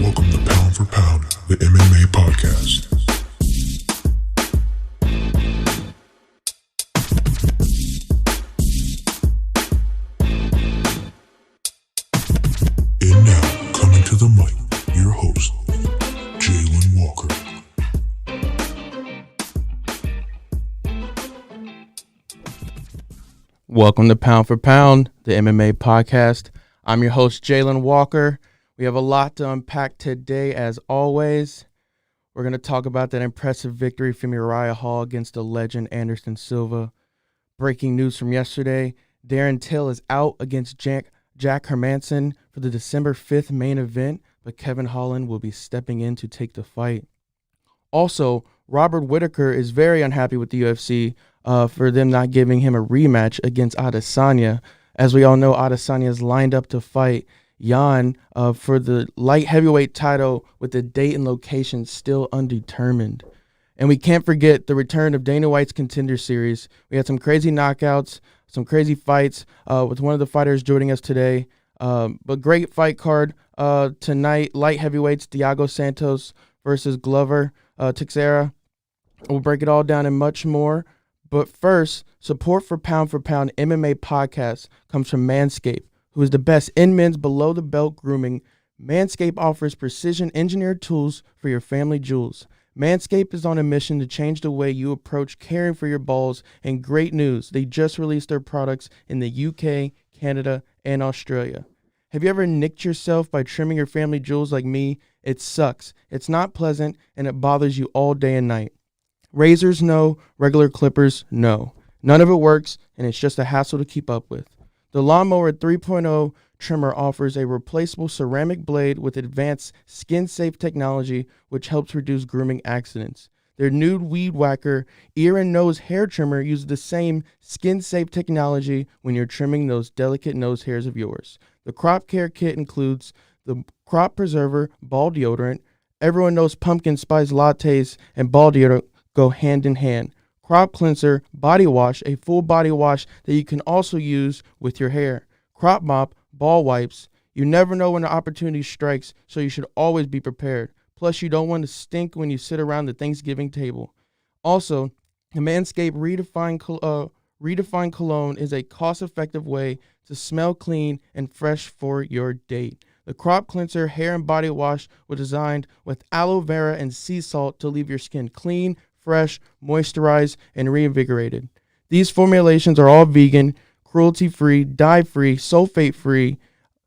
Welcome to Pound for Pound, the MMA podcast. And now, coming to the mic, your host, Jalen Walker. Welcome to Pound for Pound, the MMA podcast. I'm your host, Jalen Walker. We have a lot to unpack today, as always. We're going to talk about that impressive victory from Uriah Hall against the legend Anderson Silva. Breaking news from yesterday, Darren Till is out against Jack Hermansson for the December 5th main event, but Kevin Holland will be stepping in to take the fight. Also, Robert Whittaker is very unhappy with the UFC for them not giving him a rematch against Adesanya. As we all know, Adesanya is lined up to fight Jan for the light heavyweight title with the date and location still undetermined. And we can't forget the return of Dana White's Contender series. We had some crazy knockouts, some crazy fights with one of the fighters joining us today. But great fight card tonight. Light heavyweights, Santos versus Glover Teixeira. We'll break it all down and much more. But first, support for Pound MMA podcast comes from Manscaped, who is the best in men's below-the-belt grooming. Manscaped offers precision-engineered tools for your family jewels. Manscaped is on a mission to change the way you approach caring for your balls, and great news, they just released their products in the UK, Canada, and Australia. Have you ever nicked yourself by trimming your family jewels like me? It sucks. It's not pleasant, and it bothers you all day and night. Razors, no. Regular clippers, no. None of it works, and it's just a hassle to keep up with. The Lawnmower 3.0 trimmer offers a replaceable ceramic blade with advanced skin-safe technology, which helps reduce grooming accidents. Their new Weed Whacker ear and nose hair trimmer uses the same skin-safe technology when you're trimming those delicate nose hairs of yours. The Crop Care Kit includes the Crop Preserver Ball Deodorant. Everyone knows pumpkin spice lattes and ball deodorant go hand in hand. Crop Cleanser Body Wash, a full body wash that you can also use with your hair. Crop Mop Ball Wipes. You never know when the opportunity strikes, so you should always be prepared. Plus, you don't want to stink when you sit around the Thanksgiving table. Also, the Manscaped Redefined Cologne is a cost-effective way to smell clean and fresh for your date. The Crop Cleanser Hair and Body Wash was designed with aloe vera and sea salt to leave your skin clean, fresh, moisturized, and reinvigorated. These formulations are all vegan, cruelty-free, dye-free, sulfate-free,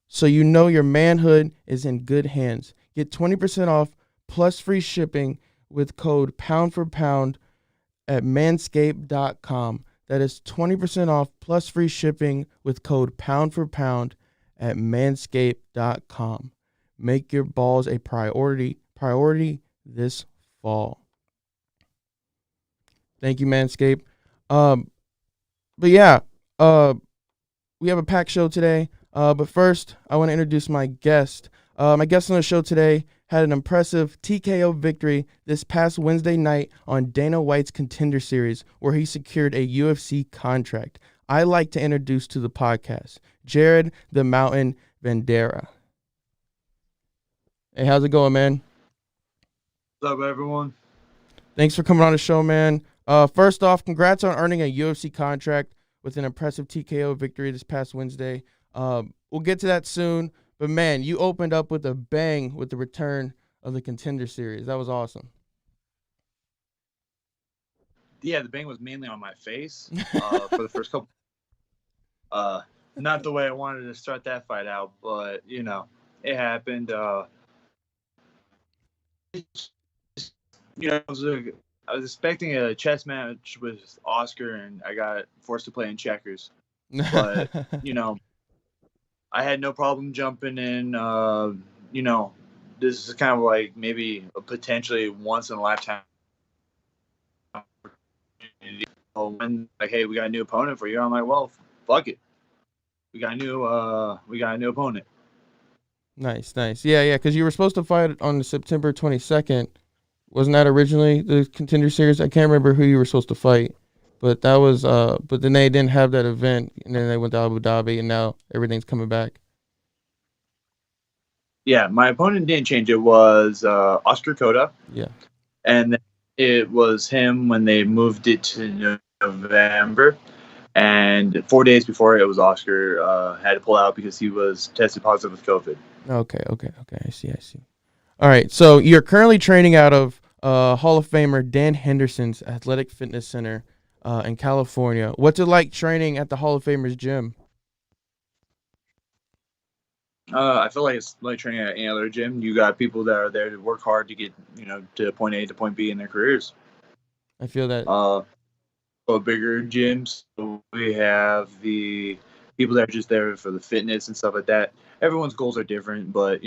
so you know your manhood is in good hands. Get 20% off plus free shipping with code POUND4POUND at manscaped.com. That is 20% off plus free shipping with code POUND4POUND at manscaped.com. Make your balls a priority this fall. Thank you, Manscaped. We have a packed show today. But first, I want to introduce my guest. My guest on the show today had an impressive TKO victory this past Wednesday night on Dana White's Contender series, where he secured a UFC contract. I like to introduce to the podcast, Jared the Mountain Vanderaa. Hey, how's it going, man? What's up, everyone? Thanks for coming on the show, man. First off, congrats on earning a UFC contract with an impressive TKO victory this past Wednesday. We'll get to that soon. But, man, you opened up with a bang with the return of the Contender series. That was awesome. Yeah, the bang was mainly on my face for the first couple. Not the way I wanted to start that fight out, but, you know, it happened. I was expecting a chess match with Oscar, and I got forced to play in checkers. But, I had no problem jumping in. This is kind of like maybe a potentially once-in-a-lifetime opportunity. When, like, hey, we got a new opponent for you. I'm like, well, fuck it. We got a new opponent. Nice. Yeah, because you were supposed to fight on September 22nd. Wasn't that originally the Contender series? I can't remember who you were supposed to fight. But that was, but then they didn't have that event, and then they went to Abu Dhabi, and now everything's coming back. Yeah, my opponent didn't change. It was Oscar Cota. Yeah. And then it was him when they moved it to November. And 4 days before it was Oscar had to pull out because he was tested positive with COVID. Okay. I see. All right. So you're currently training out of Hall of Famer Dan Henderson's Athletic Fitness Center in California. What's it like training at the Hall of Famer's gym? I feel like it's like training at any other gym. You got people that are there to work hard to get, to point A to point B in their careers. I feel that. A bigger gyms, so we have the people that are just there for the fitness and stuff like that. Everyone's goals are different, but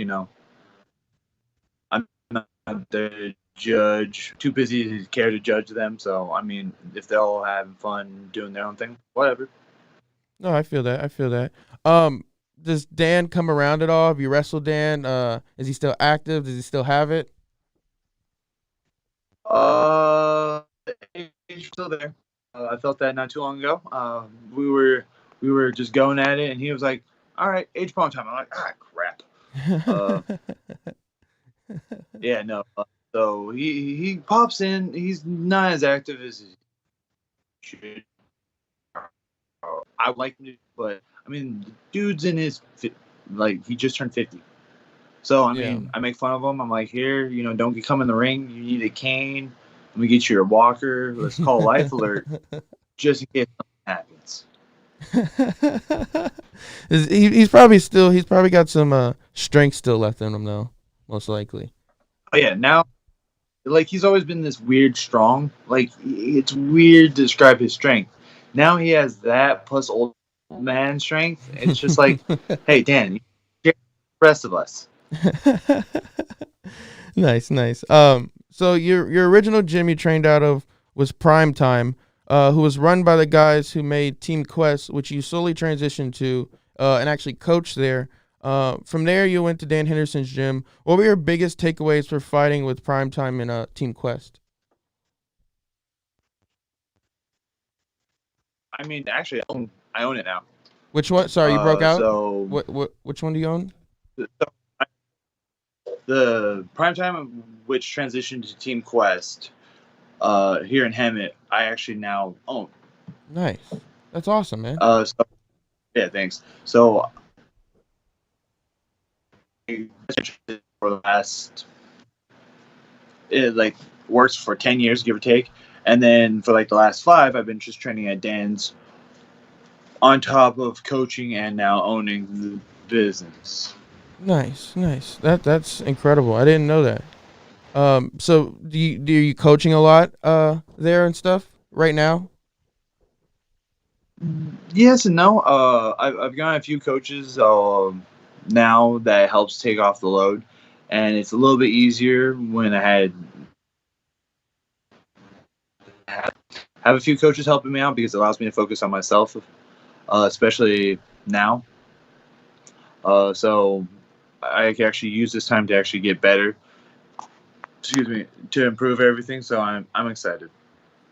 I'm not the judge. Too busy to care to judge them. So I mean, if they're all having fun doing their own thing, whatever. No, I feel that. Does Dan come around at all? Have you wrestled Dan? Is he still active? Does he still have it? He's still there. I felt that not too long ago. We were just going at it, and he was like, "All right, age prime time." I'm like, "Ah, crap." Yeah, no. So he pops in. He's not as active as he should. I like him, but I mean, the dude's in his he just turned 50. So I mean, I make fun of him. I'm like, here, don't come in the ring. You need a cane. Let me get you a walker. Let's call life alert, just in case something happens. he's probably got some strength still left in him though, most likely. Oh yeah, now he's always been this weird strong. Like it's weird to describe his strength. Now he has that plus old man strength. It's just like, hey Dan, you the rest of us. Nice. So your original gym you trained out of was Prime Time, who was run by the guys who made Team Quest, which you slowly transitioned to and actually coached there. From there, you went to Dan Henderson's gym. What were your biggest takeaways for fighting with Prime Time and Team Quest? I mean, actually, I own it now. Which one? Sorry, you broke out. So Which one do you own? The Primetime, which transitioned to Team Quest, here in Hemet, I actually now own. Nice, that's awesome, man. Yeah, thanks. So, for the last, it works for 10 years, give or take, and then for the last 5, I've been just training at Dan's, on top of coaching and now owning the business. Nice. That's incredible. I didn't know that. So do you coaching a lot there and stuff right now? Yes and no. I've got a few coaches now that helps take off the load, and it's a little bit easier when I have a few coaches helping me out because it allows me to focus on myself, especially now. So I can actually use this time to actually get better. Excuse me, to improve everything. So I'm excited.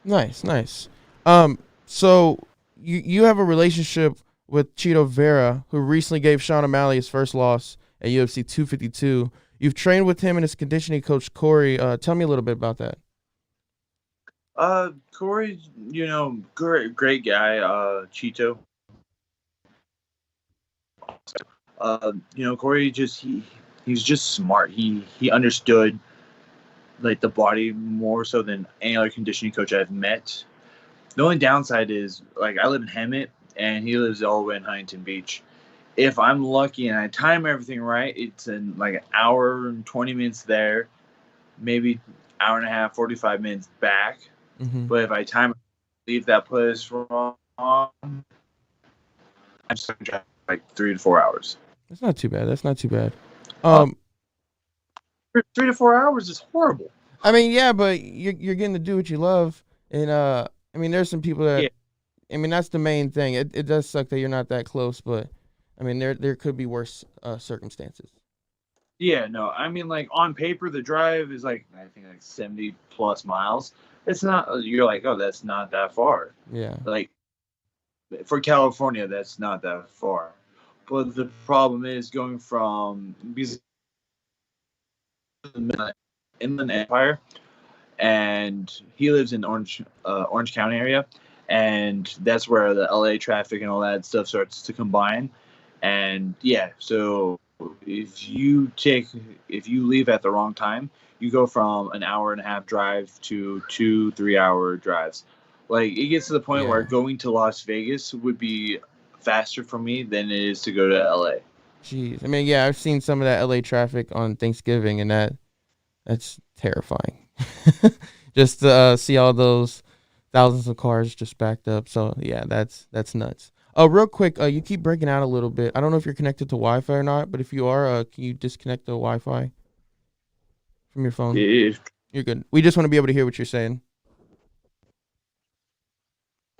Nice. So you have a relationship with Chito Vera, who recently gave Sean O'Malley his first loss at UFC 252. You've trained with him and his conditioning coach Corey. Tell me a little bit about that. Corey, great guy. Chito. Corey he's just smart. He understood the body more so than any other conditioning coach I've met. The only downside is I live in Hemet and he lives all the way in Huntington Beach. If I'm lucky and I time everything right, it's in an hour and 20 minutes there, maybe hour and a half, 45 minutes back. Mm-hmm. But if I leave that place wrong, I'm stuck in traffic 3 to 4 hours. That's not too bad. 3 to 4 hours is horrible. I mean, yeah, but you're getting to do what you love, and I mean, there's some people that, I mean, that's the main thing. It does suck that you're not that close, but I mean, there could be worse circumstances. Yeah, no, I mean, on paper, the drive is I think 70 plus miles. It's not. You're oh, that's not that far. Yeah. For California, that's not that far. But the problem is going from, because in the Inland Empire, and he lives in Orange County area, and that's where the LA traffic and all that stuff starts to combine. And yeah, so if you leave at the wrong time, you go from an hour and a half drive to 2-3 hour drives. Like it gets to the point where Yeah. going to Las Vegas would be faster for me than it is to go to LA. Jeez. I mean, yeah, I've seen some of that LA traffic on Thanksgiving, and that's terrifying. Just to see all those thousands of cars just backed up. So yeah, that's nuts. Real quick, you keep breaking out a little bit. I don't know if you're connected to Wi-Fi or not, but if you are, can you disconnect the Wi-Fi from your phone? If You're good. We just want to be able to hear what you're saying.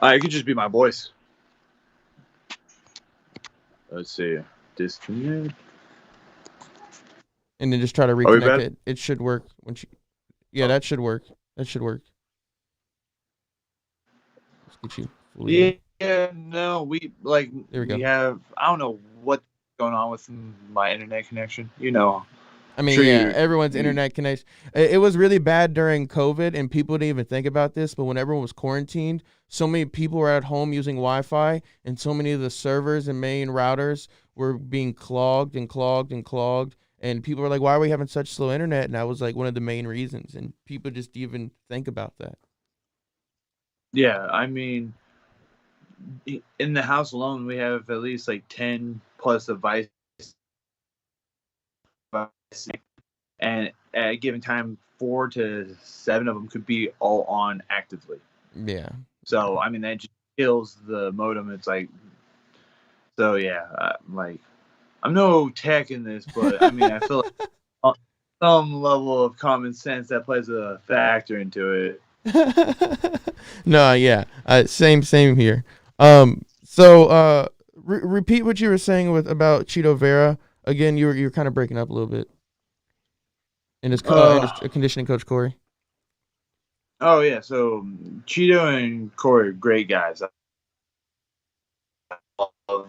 it could just be my voice. Let's see. Disconnect. And then just try to we reconnect back? it. It should work when she. Yeah, that should work. That should work. Let's get you fully in. Yeah, no, There we go. we have. I don't know what's going on with my internet connection. You know, I mean, Sure, yeah, you- everyone's you- internet connection. It was really bad during COVID, and people didn't even think about this. But when everyone was quarantined, so many people were at home using Wi-Fi, and so many of the servers and main routers were being clogged and clogged and clogged. And people were like, "Why are we having such slow internet?" And that was like one of the main reasons. And people just didn't even think about that. yeah. I mean, in the house alone, we have at least like 10 plus devices, and at a given time, 4 to 7 of them could be all on actively. Yeah. So I mean, that just kills the modem. It's like, so yeah, like I'm no tech in this, but I mean, I feel like some level of common sense that plays a factor into it. No, yeah. Same here. So repeat what you were saying about Cheeto Vera again. You're kind of breaking up a little bit. And his conditioning coach Corey. Oh yeah, so Cheeto and Corey are great guys.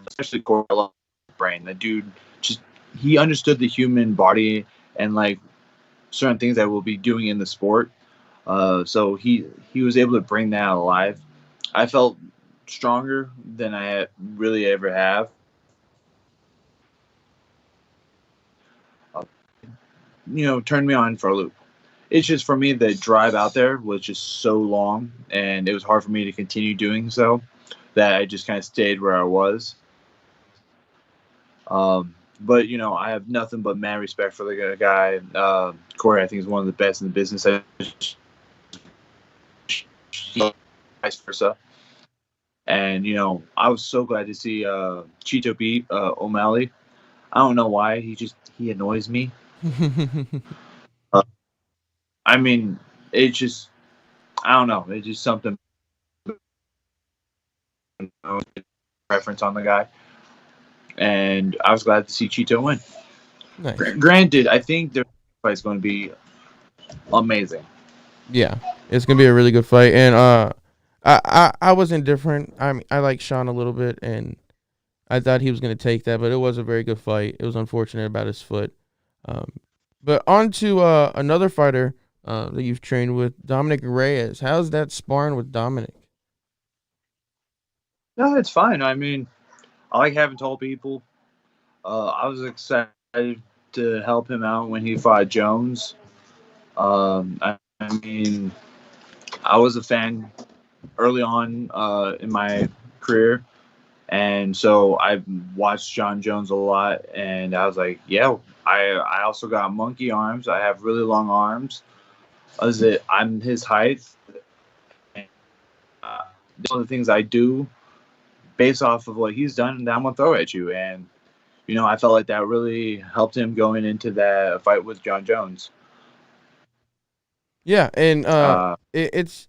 Especially Corey, I love his brain. That dude he understood the human body and like certain things that we'll be doing in the sport. So he was able to bring that alive. I felt stronger than I really ever have. Turned me on for a loop. It's just for me, the drive out there was just so long, and it was hard for me to continue doing so, that I just kind of stayed where I was. But I have nothing but mad respect for the guy. Corey, I think, is one of the best in the business. Vice versa. And I was so glad to see Cheeto beat O'Malley. I don't know why. He annoys me. I mean, it's just, I don't know. It's just something, preference on the guy. And I was glad to see Cheeto win. Nice. Granted, I think their fight is going to be amazing. Yeah, it's gonna be a really good fight, and I was indifferent. I mean, I like Sean a little bit, and I thought he was gonna take that, but it was a very good fight. It was unfortunate about his foot. But on to another fighter that you've trained with, Dominic Reyes. How's that sparring with Dominic? No, it's fine. I mean, I like having tall people. I was excited to help him out when he fought Jones. I mean, I was a fan early on in my career, and so I watched John Jones a lot, and I was like, yeah, I also got monkey arms. I have really long arms. I'm his height. And, one of the things I do based off of what he's done, that I'm gonna throw at you, and I felt like that really helped him going into that fight with John Jones. Yeah, and it's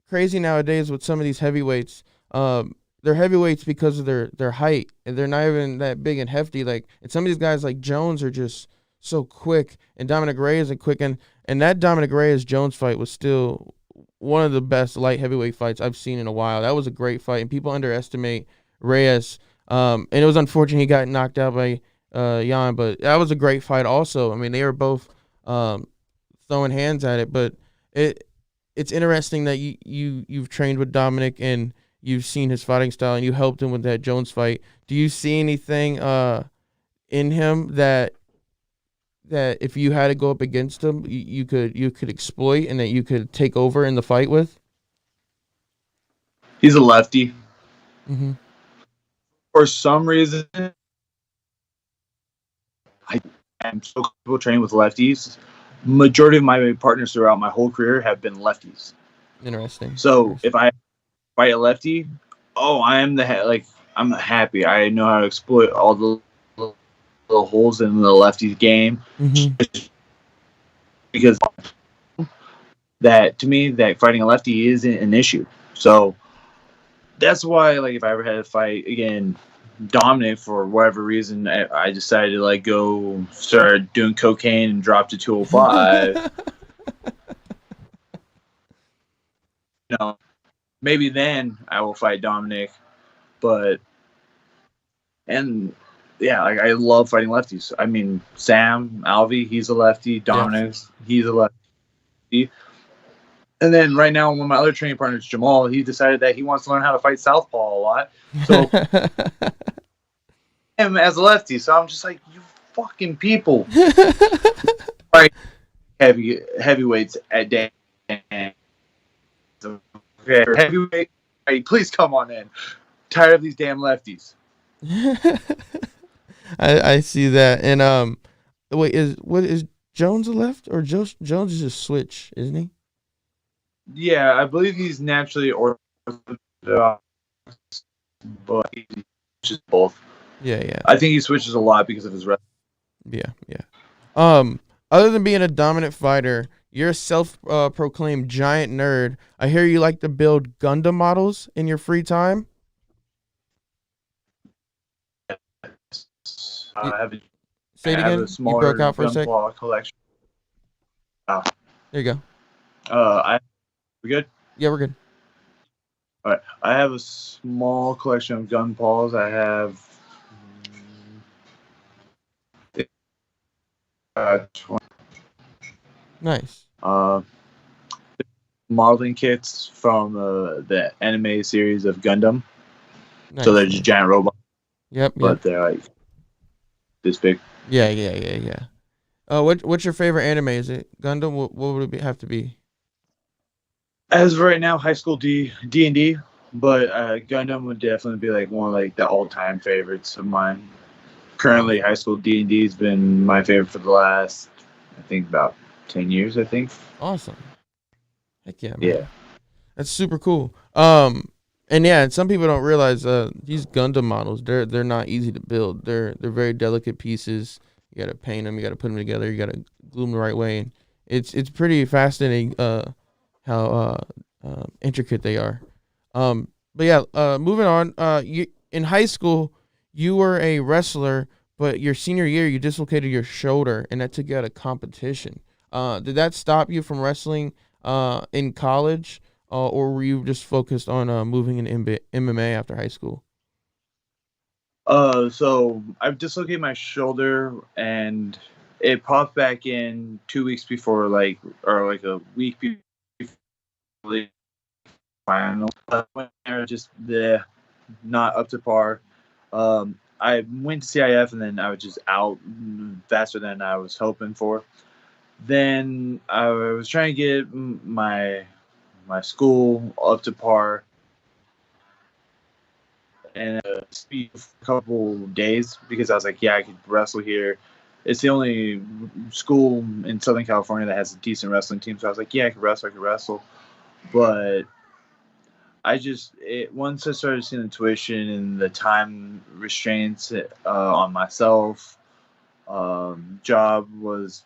crazy nowadays with some of these heavyweights. They're heavyweights because of their height, and they're not even that big and hefty. Like, and some of these guys like Jones are just so quick, and Dominic Reyes is quick, and that Dominic Reyes Jones fight was still one of the best light heavyweight fights I've seen in a while. That was a great fight, and people underestimate Reyes. And it was unfortunate he got knocked out by Jan, but that was a great fight. Also, I mean, they were both throwing hands at it, but it's interesting that you've trained with Dominic and you've seen his fighting style and you helped him with that Jones fight. Do you see anything in him that if you had to go up against him, you could exploit and that you could take over in the fight with? He's a lefty. Mm-hmm. For some reason, I am so comfortable training with lefties. Majority of my partners throughout my whole career have been lefties. Interesting. So if I fight a lefty, I'm happy. I know how to exploit all the little holes in the lefty's game. Mm-hmm. Because that to me, that fighting a lefty isn't an issue. So that's why, like, if I ever had to fight again, Dominic, for whatever reason, I decided to go start doing cocaine and drop to 205. Maybe then I will fight Dominic, but I love fighting lefties. I mean, Sam Alvey, he's a lefty. Dominic, he's a lefty. And then right now, one of my other training partners, Jamal, he decided that he wants to learn how to fight southpaw a lot. So him as a lefty, so I'm just like, you fucking people. Right, heavyweights at day. Okay, heavyweight, please come on in. Tired of these damn lefties. I see that. And wait, is Jones a left or Jones is a switch, isn't he? Yeah, I believe he's naturally orthodox, but he switches both. Yeah. I think he switches a lot because of his wrestling. Yeah. Other than being a dominant fighter, you're a self-proclaimed giant nerd. I hear you like to build Gundam models in your free time. I have Say it again. You broke out for a sec. Collection. There you go. We good? Yeah, we're good. All right. I have a small collection of gun paws. I have 20. Nice. Modeling kits from the anime series of Gundam. Nice. So they're just giant robots. Yep. But they're like this big. Yeah. What's your favorite anime? Is it Gundam? What would it have to be? As of right now, high school D&D, but Gundam would definitely be like one of the all-time favorites of mine. Currently, high school D&D has been my favorite for the last, I think, about 10 years. I think. Awesome. Heck yeah, man. Yeah. That's super cool. And some people don't realize these Gundam models, they're not easy to build. They're very delicate pieces. You gotta paint them. You gotta put them together. You gotta glue them the right way. And it's pretty fascinating how intricate they are. Moving on. You in high school, you were a wrestler, but your senior year you dislocated your shoulder, and that took you out of competition. Did that stop you from wrestling in college, or were you just focused on moving in MMA after high school? So I've dislocated my shoulder, and it popped back in 2 weeks before, or a week before the final. When they were just not up to par. I went to CIF, and then I was just out faster than I was hoping for. Then I was trying to get my school up to par, and speed a couple days because I was like, yeah, I could wrestle here. It's the only school in Southern California that has a decent wrestling team. So I was like, yeah, I could wrestle. But once I started seeing the tuition and the time restraints on myself, job was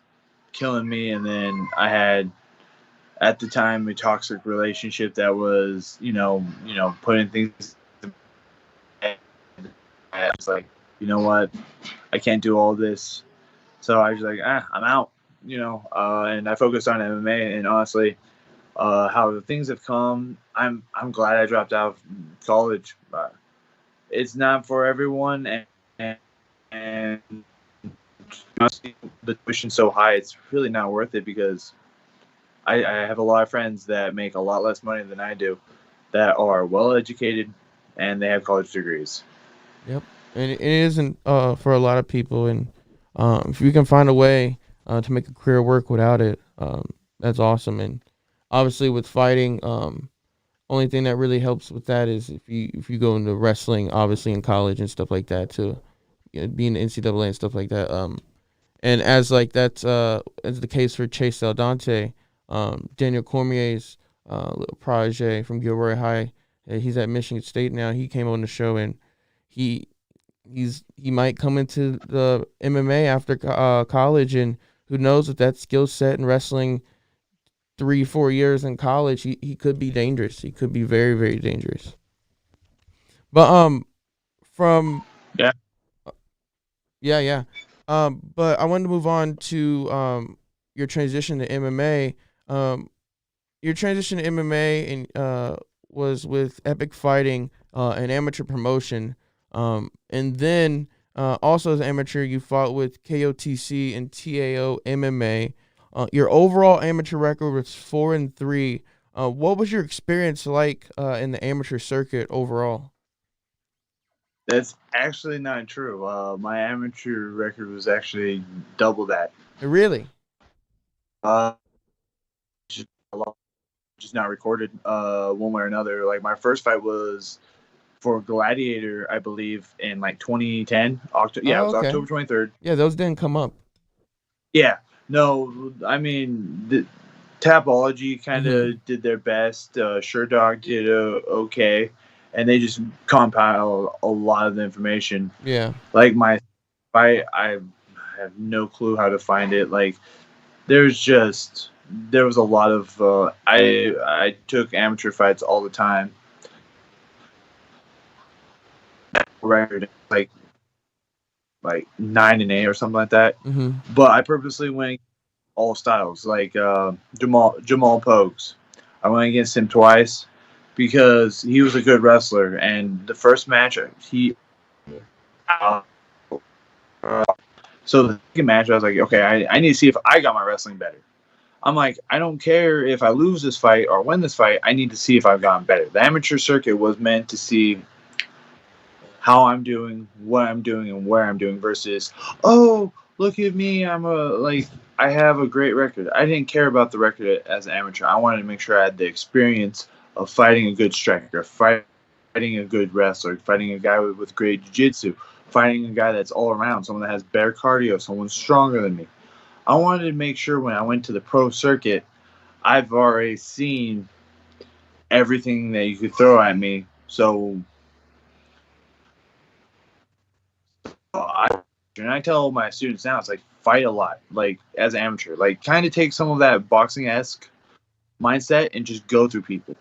killing me. And then I had, at the time, a toxic relationship that was, putting things. I was like, you know what? I can't do all this. So I was like, I'm out, and I focused on MMA. And honestly, how the things have come, I'm glad I dropped out of college. It's not for everyone, and honestly, the tuition's so high, it's really not worth it because I have a lot of friends that make a lot less money than I do that are well educated and they have college degrees. Yep, and it isn't for a lot of people. And if you can find a way to make a career work without it, that's awesome. And obviously, with fighting, only thing that really helps with that is if you go into wrestling, obviously in college and stuff like that, to be in the NCAA and stuff like that. And as like that's as the case for Chase Del Dante, Daniel Cormier's little protege from Gilroy High. He's at Michigan State now. He came on the show and he he might come into the MMA after college, and who knows, with that skill set in wrestling 3-4 years in college, he could be dangerous. He could be very, very dangerous. But from Yeah. yeah. But I wanted to move on to your transition to MMA. Your transition to MMA and was with Epic Fighting, an amateur promotion. And then also as an amateur, you fought with KOTC and TAO MMA. Your overall amateur record was 4-3. What was your experience like in the amateur circuit overall? That's actually not true. My amateur record was actually double that. Really? Uh, just, just not recorded one way or another. Like my first fight was for Gladiator, I believe, in like 2010. It was Okay. October 23rd. Yeah, those didn't come up. Yeah. No, I mean, the Tapology kind of did their best. Sure Dog did okay. And they just compiled a lot of the information. Yeah. Like my fight, I have no clue how to find it. Like, there was a lot of I took amateur fights all the time. Record like 9-8 or something like that. But I purposely went all styles, like Jamal Pogues. I went against him twice because he was a good wrestler. And the first match, so the second match, I was like, okay, I need to see if I got my wrestling better. I'm like, I don't care if I lose this fight or win this fight. I need to see if I've gotten better. The amateur circuit was meant to see how I'm doing, what I'm doing, and where I'm doing versus, oh, look at me, I have a great record. I didn't care about the record as an amateur. I wanted to make sure I had the experience of fighting a good striker, fighting a good wrestler, fighting a guy with great jiu-jitsu, fighting a guy that's all around, someone that has better cardio, someone stronger than me. I wanted to make sure when I went to the pro circuit, I've already seen everything that you could throw at me. So I tell my students now, it's like, fight a lot, like as an amateur, like kind of take some of that boxing-esque mindset and just go through people.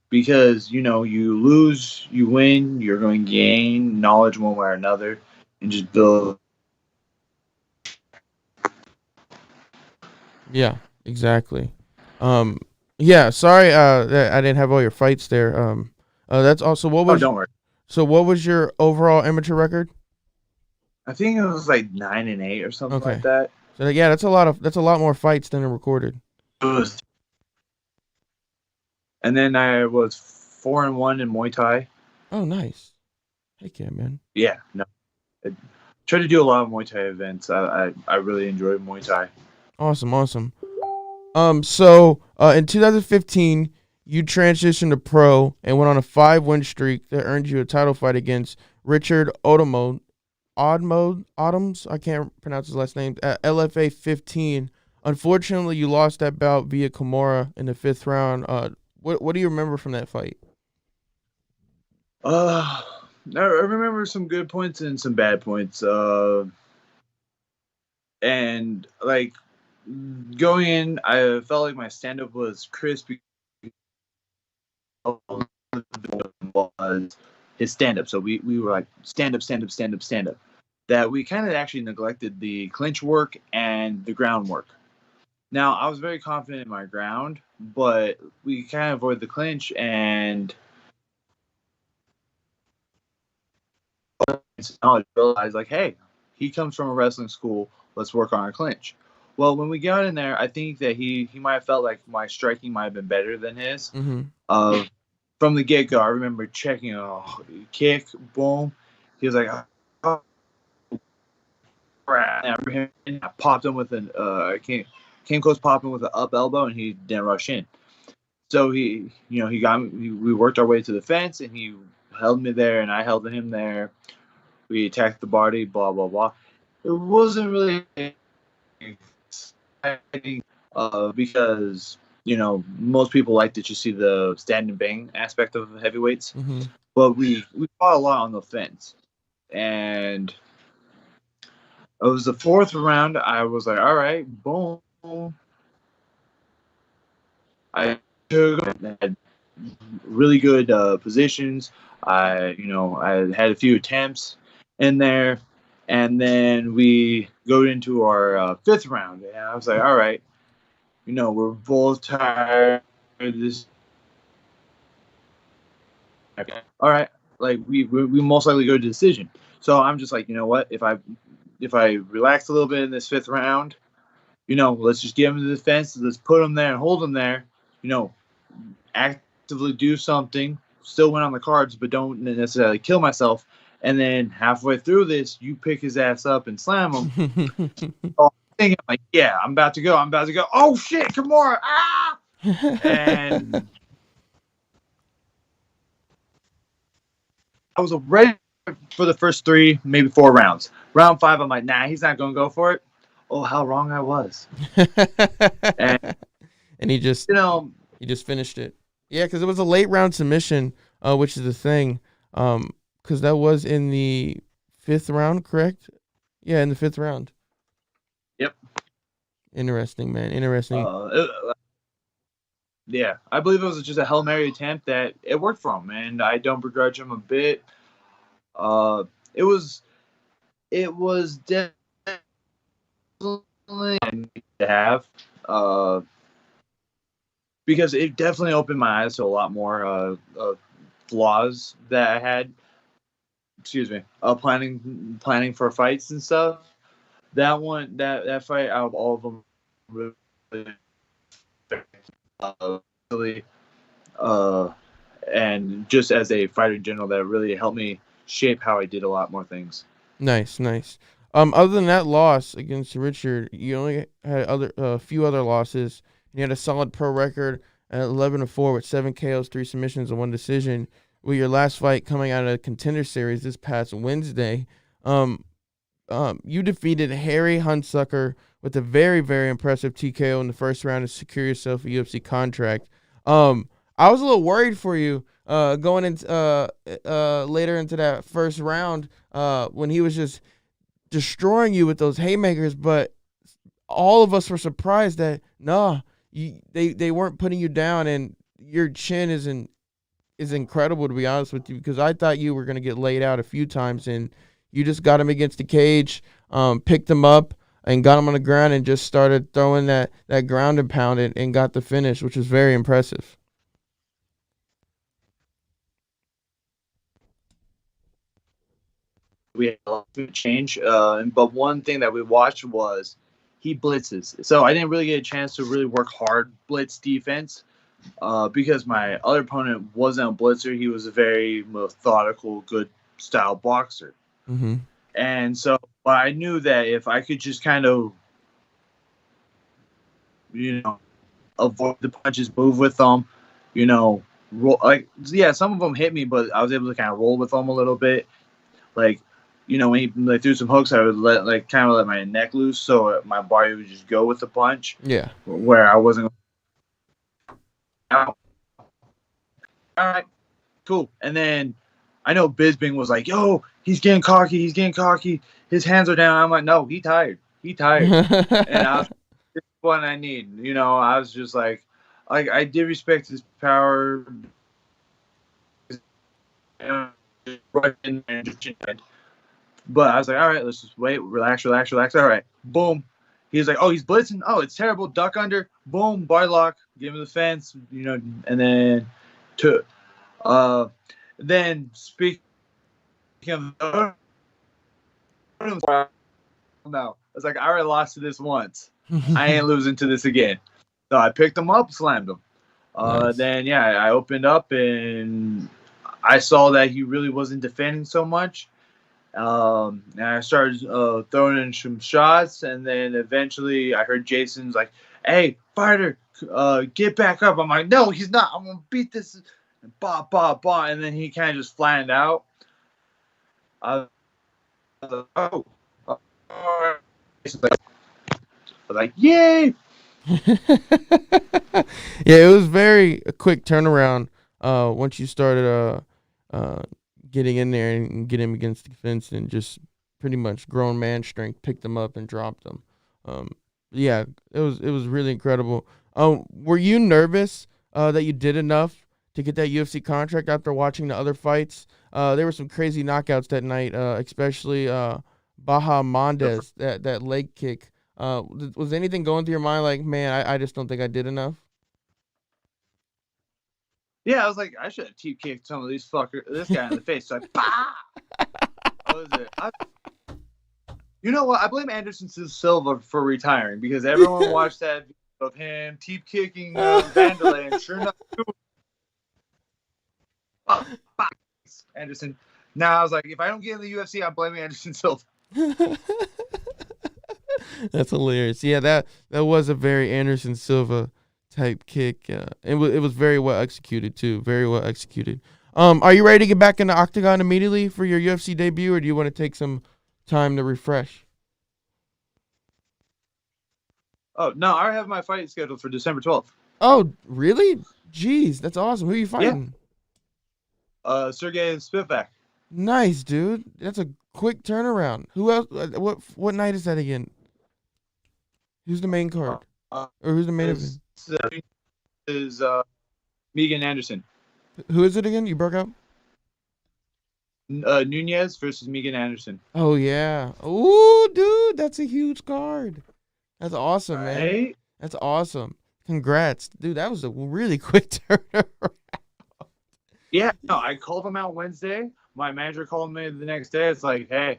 Because, you lose, you win, you're going to gain knowledge one way or another and just build. Yeah, exactly. Yeah, sorry that I didn't have all your fights there. That's also what was don't worry. So what was your overall amateur record? I think it was like 9-8 or something like that. So yeah, that's a lot more fights than are recorded. And then I was 4-1 in Muay Thai. Oh, nice. Heck yeah, man. Yeah, no. I try to do a lot of Muay Thai events. I really enjoy Muay Thai. Awesome. So in 2015, you transitioned to pro and went on a 5-win streak that earned you a title fight against Richard Odoms. I can't pronounce his last name. At LFA 15. Unfortunately, you lost that bout via Kimura in the 5th round. What do you remember from that fight? I remember some good points and some bad points. And like going in, I felt like my stand-up was crisp. Was his stand-up. So we were like stand up. That we kind of actually neglected the clinch work and the ground work. Now, I was very confident in my ground, but we kind of avoided the clinch and I realized, like, hey, He comes from a wrestling school. Let's work on our clinch. Well, when we got in there, I think that he might have felt like my striking might have been better than his. Mm-hmm. From the get go, I remember checking, kick, boom. He was like, oh, crap. And I popped him with came close popping with an up elbow, and he didn't rush in. So he got me. We worked our way to the fence, and he held me there, and I held him there. We attacked the body, blah blah blah. It wasn't really exciting because most people like to just see the stand and bang aspect of heavyweights, Mm-hmm. but we fought a lot on the fence, and it was the fourth round. I was like, all right, boom. I had really good positions. I had a few attempts in there, and then we go into our fifth round, and I was like, all right, we're both tired of this. All right, like we most likely go to decision. So I'm just like, you know what? If I relax a little bit in this fifth round, let's just get him to the fence. Let's put him there and hold him there. Actively do something. Still win on the cards, but don't necessarily kill myself. And then halfway through this, you pick his ass up and slam him. I'm like, yeah, I'm about to go. Oh shit, Kimura! Ah! And I was ready for the first 3, maybe 4 rounds. Round 5, I'm like, nah, he's not gonna go for it. Oh, how wrong I was. And he just finished it. Yeah, because it was a late round submission, which is the thing. Because that was in the 5th round, correct? Yeah, in the 5th round. Yep. Interesting, man. Interesting. Yeah, I believe it was just a Hail Mary attempt that it worked for him, and I don't begrudge him a bit. It was definitely to have, because it definitely opened my eyes to a lot more flaws that I had. Excuse me. Planning for fights and stuff. That fight out of all of them, really, and just as a fighter in general, that really helped me shape how I did a lot more things. Nice. Other than that loss against Richard, you only had a few other losses. You had a solid pro record at 11-4 with 7 KOs, 3 submissions, and 1 decision. With your last fight coming out of the Contender series this past Wednesday, you defeated Harry Hunsucker with a very, very impressive TKO in the first round to secure yourself a UFC contract. I was a little worried for you going into later into that first round when he was just destroying you with those haymakers, but all of us were surprised that they weren't putting you down, and your chin is incredible, to be honest with you, because I thought you were going to get laid out a few times, and you just got him against the cage, picked him up, and got him on the ground and just started throwing that ground and pound and got the finish, which was very impressive. We had a lot of change, but one thing that we watched was he blitzes. So I didn't really get a chance to really work hard blitz defense because my other opponent wasn't a blitzer. He was a very methodical, good style boxer. Mm-hmm. And so I knew that if I could just kind of, avoid the punches, move with them, roll, some of them hit me, but I was able to kind of roll with them a little bit. Like, when he threw some hooks, I would let my neck loose so my body would just go with the punch. Yeah. Where I wasn't. All right, cool. And then I know Bisping was like, "Yo, he's getting cocky. His hands are down." I'm like, "No, he tired. And I was, this is what I need." I was just like I did respect his power. But I was like, all right, let's just wait, relax. All right, boom. He's like, oh, he's blitzing. Oh, it's terrible. Duck under. Boom, bar lock. Give him the fence. And then speaking of no. I was like, I already lost to this once. I ain't losing to this again. So I picked him up, slammed him. Nice. Then, yeah, I opened up and I saw that he really wasn't defending so much. And I started throwing in some shots. And then eventually I heard Jason's like, hey, fighter, get back up. I'm like, no, he's not. I'm going to beat this. Bah, bah, bah. And then he kind of just flattened out. I was like, oh. I was like, yay. Yeah, it was a quick turnaround once you started getting in there and getting him against the fence and just pretty much grown man strength, picked him up and dropped him. Yeah, it was really incredible. Were you nervous that you did enough to get that UFC contract after watching the other fights? There were some crazy knockouts that night, especially Baha Mondes, that leg kick. Was anything going through your mind like, man, I just don't think I did enough? Yeah, I was like, I should have team kicked some of this guy in the face. So bah! What was it? You know what? I blame Anderson Silva for retiring because everyone watched that video of him team kicking Vanderaa, and sure enough, Anderson. Now I was like, if I don't get in the UFC, I'm blaming Anderson Silva. That's hilarious. Yeah, that was a very Anderson Silva type kick. It was very well executed too. Very well executed. Are you ready to get back in the octagon immediately for your UFC debut, or do you want to take some time to refresh? Oh no, I already have my fight scheduled for December 12th. Oh, really? Jeez, that's awesome. Who are you fighting? Yeah. Sergey Spivak. Nice, dude. That's a quick turnaround. Who else? What night is that again? Who's the main card? Or who's the main event? Is Megan Anderson. Who is it again? You broke up? Nunez versus Megan Anderson. Oh, yeah. Ooh, dude, that's a huge card. That's awesome, man. Right? That's awesome. Congrats. Dude, that was a really quick turnaround. Yeah, no, I called him out Wednesday. My manager called me the next day. It's like, hey,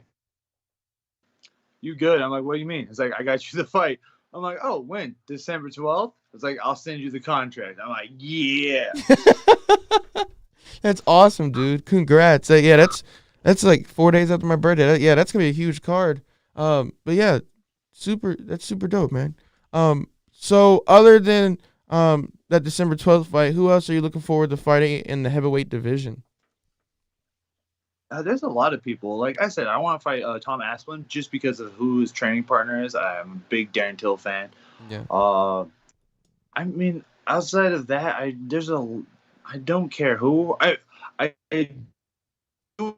you good? I'm like, what do you mean? It's like, I got you the fight. I'm like, oh, when? December 12th? It's like, I'll send you the contract. I'm like, yeah. That's awesome, dude. Congrats. Yeah, that's like 4 days after my birthday. Yeah, that's gonna be a huge card. But yeah, that's super dope, man. So other than that December 12th fight, who else are you looking forward to fighting in the heavyweight division? There's a lot of people. Like I said, I want to fight Tom Aspin just because of who his training partner is. I'm a big Darren Till fan. Yeah. I mean, outside of that, I don't care who. I do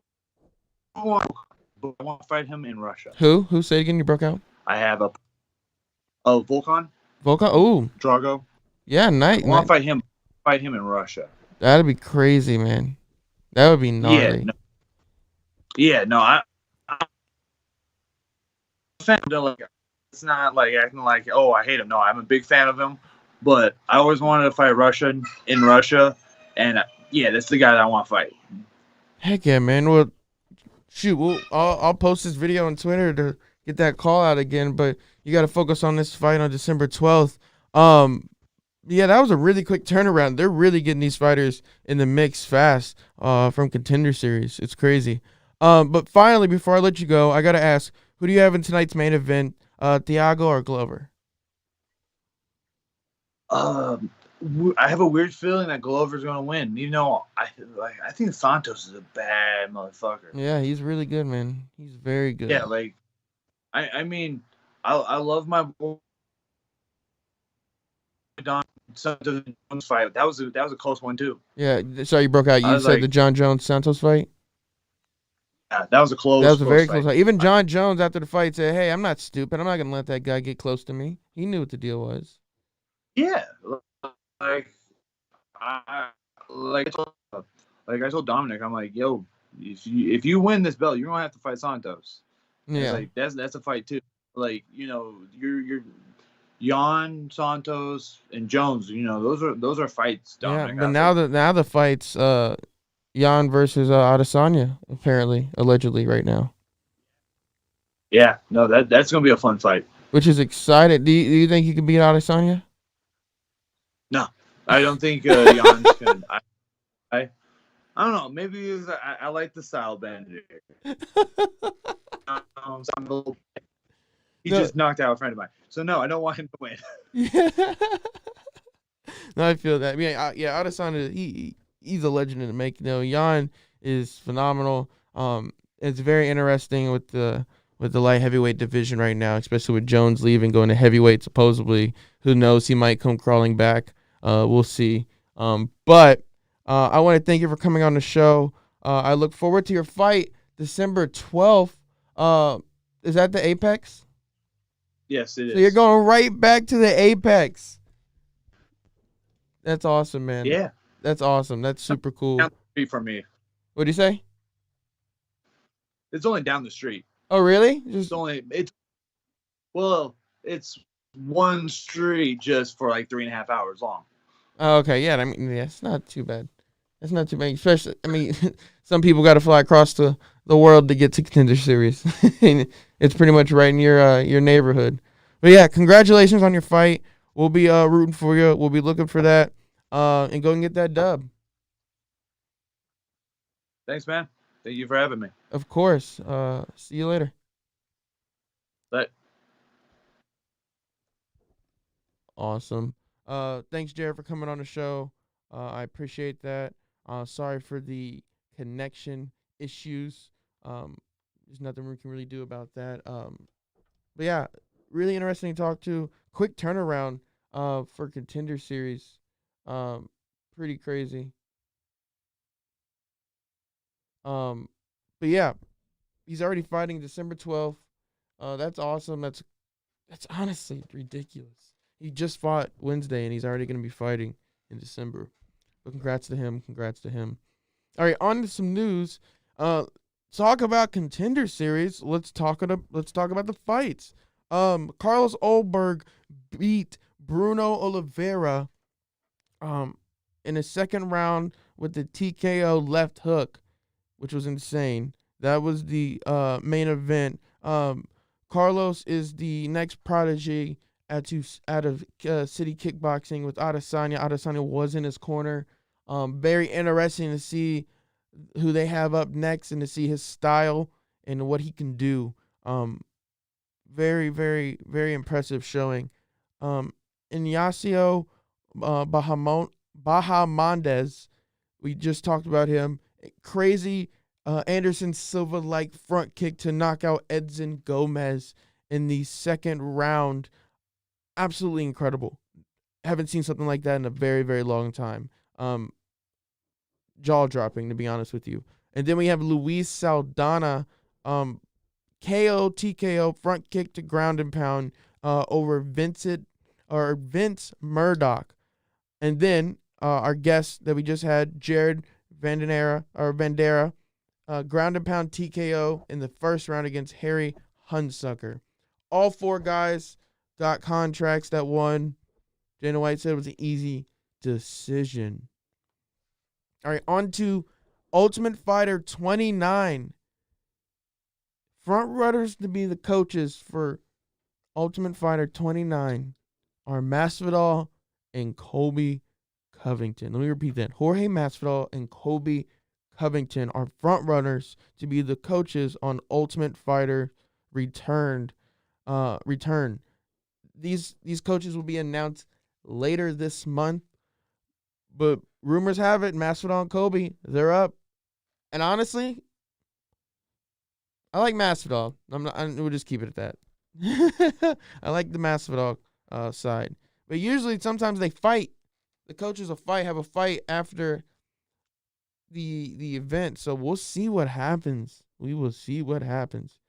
want to fight him in Russia. Who? Say again? You broke out. I have Volkan. Volkan. Oh, Drago. Yeah, nice. I want to fight him. Fight him in Russia. That'd be crazy, man. That would be gnarly. I'm a fan of him. It's not like acting like, oh, I hate him. No, I'm a big fan of him. But I always wanted to fight in Russia, and that's the guy that I want to fight. Heck yeah, man. Well, shoot, I'll post this video on Twitter to get that call out again. But you got to focus on this fight on December 12th. Yeah, that was a really quick turnaround. They're really getting these fighters in the mix fast from Contender Series. It's crazy. But finally, before I let you go, I got to ask, who do you have in tonight's main event, Thiago or Glover? I have a weird feeling that Glover's going to win. You know, I think Santos is a bad motherfucker. Yeah, he's really good, man. He's very good. Yeah, like, I mean, I love my boy Don Santos fight. That was a close one too. Yeah, sorry you broke out. You said the John Jones Santos fight. Yeah, that was a close. That was a very close fight. Even John Jones after the fight said, "Hey, I'm not stupid. I'm not gonna let that guy get close to me." He knew what the deal was. Yeah, like I told Dominic, I'm like, yo, if you win this belt, you're gonna have to fight Santos. Yeah, like that's a fight too. Like, you know, you're Jan, Santos, and Jones. You know, those are fights. Dominic, yeah, but now the fights, Jan versus Adesanya, apparently, allegedly, right now. Yeah, no, that's gonna be a fun fight. which is excited. Do you think you can beat Adesanya? No, I don't think Jan's gonna. I I don't know. Maybe because I like the style bender. He No, just knocked out a friend of mine. So no, I don't want him to win. yeah. No, I feel that. Yeah, Adesanya, he's a legend in the making. Jan is phenomenal. It's very interesting with the light heavyweight division right now, especially with Jones leaving, going to heavyweight supposedly. Who knows? He might come crawling back. We'll see. But I want to thank you for coming on the show. I look forward to your fight December 12th. Is that the Apex? Yes, it is. So you're going right back to the Apex. That's awesome, man. Yeah. That's awesome. That's super cool. Down the street from me. What'd you say? It's only down the street. Oh, really? It's one street just for like 3.5 hours long. Oh, okay. Yeah, it's not too bad. It's not too bad. Especially, some people got to fly across the world to get to Contender Series. It's pretty much right in your neighborhood. But yeah, congratulations on your fight. We'll be rooting for you. We'll be looking for that. And go and get that dub. Thanks, man. Thank you for having me. Of course. See you later. But Awesome. Thanks, Jared, for coming on the show. I appreciate that. Sorry for the connection issues. There's nothing we can really do about that. But yeah, really interesting to talk to. Quick turnaround for Contender Series. Pretty crazy. But yeah, he's already fighting December 12th. That's awesome. That's honestly ridiculous. He just fought Wednesday and he's already going to be fighting in December. But congrats to him. Congrats to him. All right, on to some news. Talk about Contender Series. Let's talk about the fights. Carlos Ulberg beat Bruno Oliveira in the second round with the TKO left hook, which was insane. That was the main event. Carlos is the next prodigy out of City Kickboxing with Adesanya. Adesanya was in his corner. Very interesting to see who they have up next and to see his style and what he can do. Very, very, very impressive showing. Ignacio Bahamondes, we just talked about him. Crazy Anderson Silva-like front kick to knock out Edson Gomez in the second round. Absolutely incredible. Haven't seen something like that in a very, very long time. Jaw-dropping, to be honest with you. And then we have Luis Saldana, TKO front kick to ground and pound over Vince Murdoch. And then our guest that we just had, Jared Vanderaa, ground and pound TKO in the first round against Harry Hunsucker. All four guys got contracts that won. Dana White said it was an easy decision. All right, on to Ultimate Fighter 29. Front runners to be the coaches for Ultimate Fighter 29 are Masvidal and Colby Covington. Let me repeat that. Jorge Masvidal and Colby Covington are front runners to be the coaches on Ultimate Fighter Return. These coaches will be announced later this month, but rumors have it Masvidal and Colby, they're up. And honestly, I like Masvidal. We'll just keep it at that. I like the Masvidal side, but usually sometimes they fight. The coaches will have a fight after the event, so we'll see what happens. We will see what happens.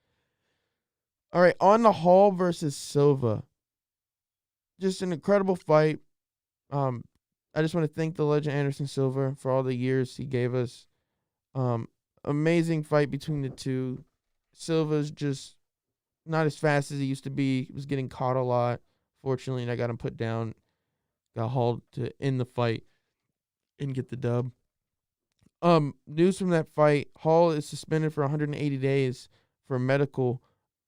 All right, on the Hall versus Silva. Just an incredible fight. I just want to thank the legend Anderson Silva for all the years he gave us. Amazing fight between the two. Silva's just not as fast as he used to be. He was getting caught a lot. Fortunately, and I got him put down. Got hauled to end the fight and get the dub. News from that fight. Hall is suspended for 180 days for medical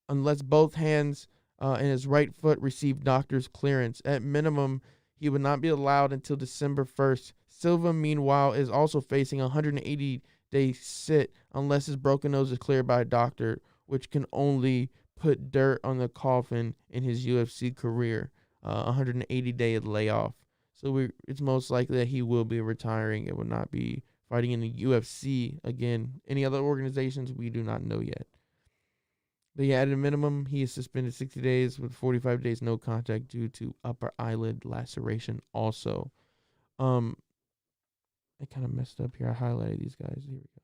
unless both hands and his right foot receive doctor's clearance. At minimum, he would not be allowed until December 1st. Silva, meanwhile, is also facing a 180-day sit unless his broken nose is cleared by a doctor, which can only put dirt on the coffin in his UFC career. 180-day layoff. So it's most likely that he will be retiring. It will not be fighting in the UFC again. Any other organizations, we do not know yet. But yeah, at a minimum, he is suspended 60 days with 45 days no contact due to upper eyelid laceration also. I kind of messed up here. I highlighted these guys. Here we go.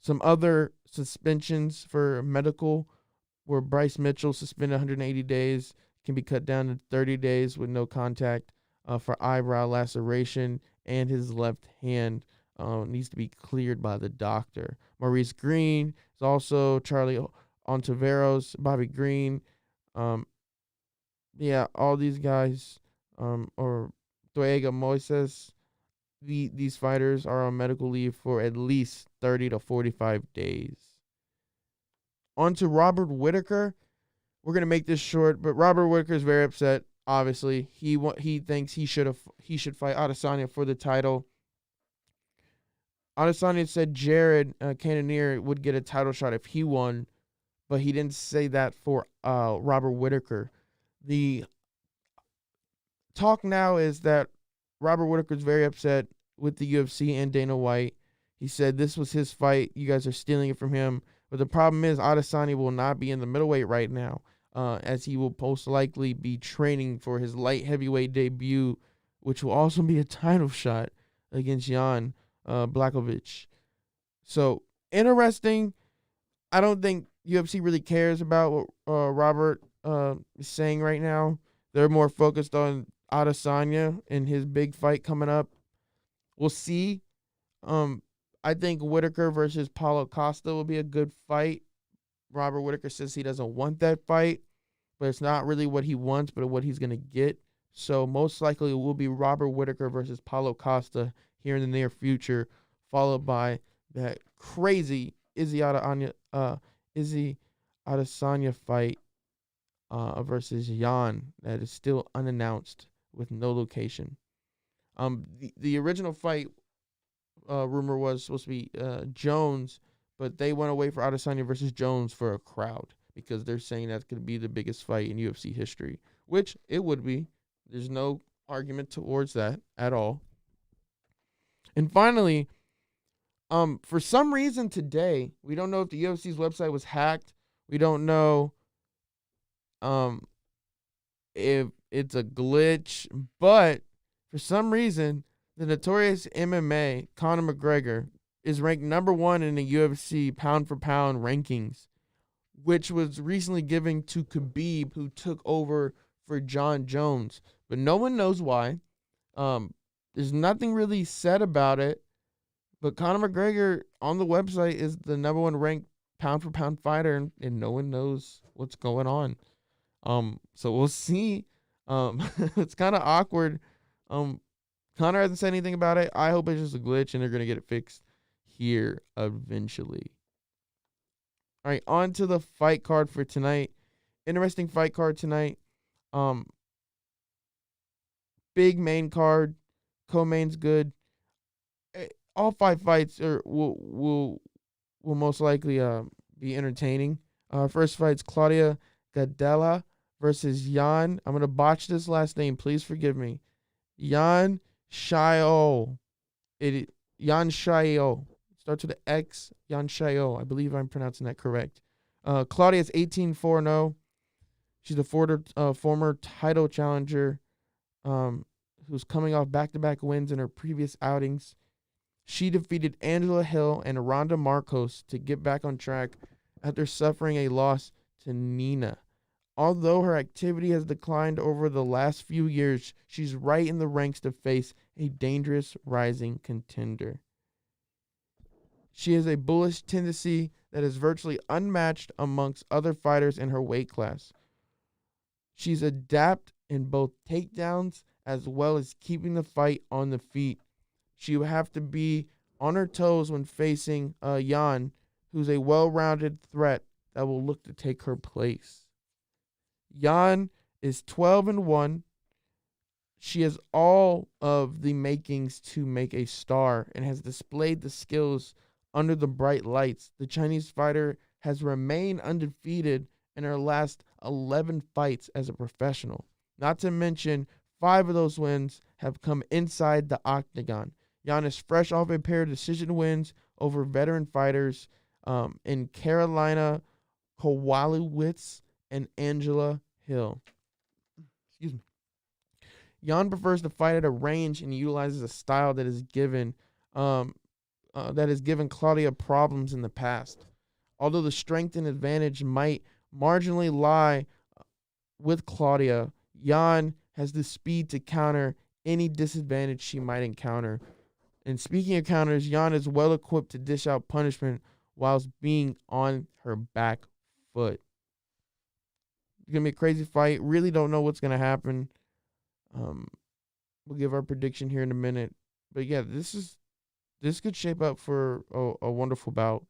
Some other suspensions for medical were Bryce Mitchell suspended 180 days, can be cut down to 30 days with no contact for eyebrow laceration, and his left hand needs to be cleared by the doctor. Maurice Green is also Charlie Ontiveros, Bobby Green. Yeah, all these guys, or Diego Moises, these fighters are on medical leave for at least 30 to 45 days. On to Robert Whittaker. We're going to make this short, but Robert Whittaker is very upset, obviously. He thinks he should fight Adesanya for the title. Adesanya said Jared Cannonier would get a title shot if he won, but he didn't say that for Robert Whittaker. The talk now is that Robert Whittaker is very upset with the UFC and Dana White. He said this was his fight. You guys are stealing it from him. But the problem is Adesanya will not be in the middleweight right now, as he will most likely be training for his light heavyweight debut, which will also be a title shot against Jan Blachowicz. So, interesting. I don't think UFC really cares about what Robert is saying right now. They're more focused on Adesanya and his big fight coming up. We'll see. I think Whittaker versus Paulo Costa will be a good fight. Robert Whittaker says he doesn't want that fight, but it's not really what he wants, but what he's going to get. So most likely it will be Robert Whittaker versus Paulo Costa here in the near future, followed by that crazy Izzy Adesanya fight versus Jan that is still unannounced with no location. The original fight rumor was supposed to be Jones, but they went away for Adesanya versus Jones for a crowd because they're saying that's going to be the biggest fight in UFC history, which it would be. There's no argument towards that at all. And finally, for some reason today, we don't know if the UFC's website was hacked. We don't know if it's a glitch, but for some reason, the notorious MMA, Conor McGregor, is ranked number 1 in the UFC pound-for-pound rankings, which was recently given to Khabib, who took over for John Jones. But no one knows why. There's nothing really said about it. But Conor McGregor on the website is the number 1 ranked pound-for-pound fighter, and no one knows what's going on. So we'll see. It's kind of awkward. Conor hasn't said anything about it. I hope it's just a glitch and they're going to get it fixed here eventually. All right, on to the fight card for tonight. Interesting fight card tonight. Big main card. Co-main's good. All 5 fights will most likely be entertaining. First fight's Claudia Gadelha versus Jan. I'm going to botch this last name. Please forgive me. Jan Shayo. Jan Shayo. Starts with an X. Jan Shayo. I believe I'm pronouncing that correct. Claudia's 18-4-0. She's a former title challenger who's coming off back-to-back wins in her previous outings. She defeated Angela Hill and Ronda Marcos to get back on track after suffering a loss to Nina. Although her activity has declined over the last few years, she's right in the ranks to face a dangerous rising contender. She has a bullish tendency that is virtually unmatched amongst other fighters in her weight class. She's adept in both takedowns as well as keeping the fight on the feet. She will have to be on her toes when facing Jan, who's a well-rounded threat that will look to take her place. Yan is 12-1. She has all of the makings to make a star and has displayed the skills under the bright lights. The Chinese fighter has remained undefeated in her last 11 fights as a professional. Not to mention, 5 of those wins have come inside the octagon. Yan is fresh off a pair of decision wins over veteran fighters in Carolina Kowalkiewicz and Angela Hill. Excuse me. Yan prefers to fight at a range and utilizes a style that has given Claudia problems in the past. Although the strength and advantage might marginally lie with Claudia, Yan has the speed to counter any disadvantage she might encounter. And speaking of counters, Yan is well equipped to dish out punishment whilst being on her back foot. It's going to be a crazy fight. Really don't know what's going to happen. We'll give our prediction here in a minute. But yeah, this could shape up for a wonderful bout.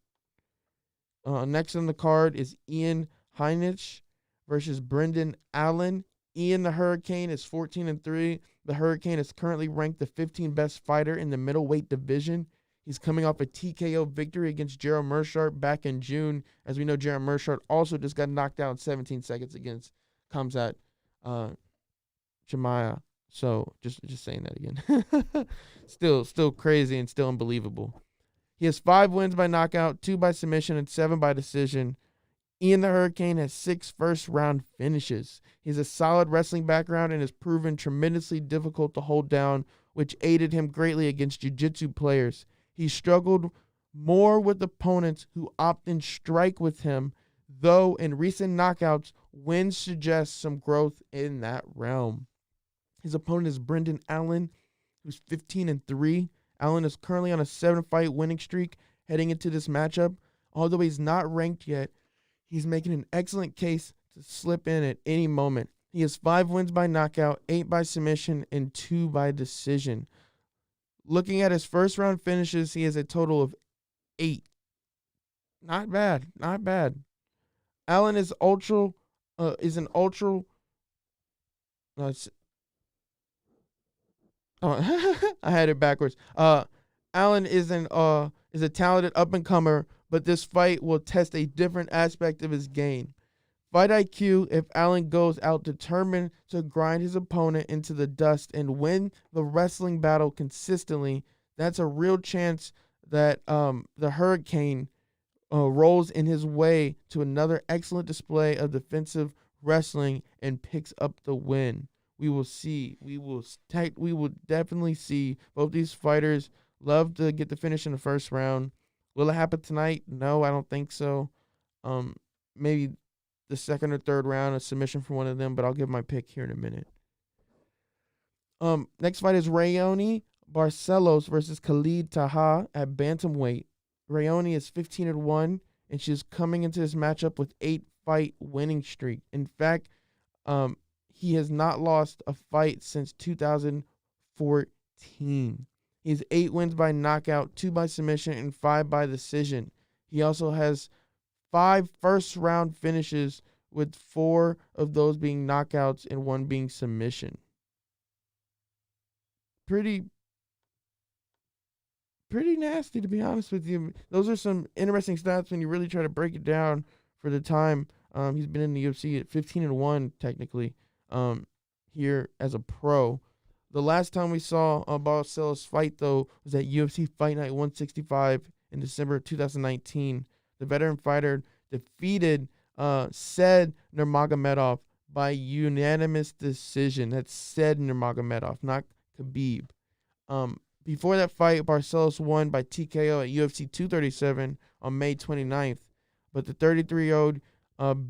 Next on the card is Ian Heinisch versus Brendan Allen. Ian the Hurricane is 14-3. The Hurricane is currently ranked the 15th best fighter in the middleweight division. He's coming off a TKO victory against Gerald Meerschaert back in June. As we know, Gerald Meerschaert also just got knocked out in 17 seconds against Khamzat Chimaev. So just saying that again. Still crazy and still unbelievable. He has 5 wins by knockout, 2 by submission, and 7 by decision. Ian the Hurricane has 6 first-round finishes. He has a solid wrestling background and has proven tremendously difficult to hold down, which aided him greatly against jiu-jitsu players. He struggled more with opponents who often strike with him, though in recent knockouts, wins suggest some growth in that realm. His opponent is Brendan Allen, who's 15-3. Allen is currently on a 7-fight winning streak heading into this matchup. Although he's not ranked yet, he's making an excellent case to slip in at any moment. He has 5 wins by knockout, 8 by submission, and 2 by decision. Looking at his first-round finishes, he has a total of 8. Not bad. Allen is an ultra. I had it backwards. Allen is a talented up-and-comer, but this fight will test a different aspect of his game. Fight IQ, if Allen goes out determined to grind his opponent into the dust and win the wrestling battle consistently, that's a real chance that the Hurricane rolls in his way to another excellent display of defensive wrestling and picks up the win. We will see. We will definitely see. Both these fighters love to get the finish in the first round. Will it happen tonight? No, I don't think so. Maybe the second or third round, a submission for one of them, but I'll give my pick here in a minute. Next fight is Raoni Barcelos versus Khalid Taha at bantamweight. Raoni is 15-1, and she's coming into this matchup with 8-fight winning streak. In fact, he has not lost a fight since 2014. He has 8 wins by knockout, 2 by submission, and 5 by decision. He also has 5 first-round finishes, with 4 of those being knockouts and 1 being submission. Pretty nasty, to be honest with you. Those are some interesting stats when you really try to break it down for the time. He's been in the UFC at 15-1, technically. Here as a pro. The last time we saw Barcelos fight, though, was at UFC Fight Night 165 in December of 2019. The veteran fighter defeated Said Nurmagomedov by unanimous decision. That's Said Nurmagomedov, not Khabib. Before that fight, Barcelos won by TKO at UFC 237 on May 29th, but the 33-year-old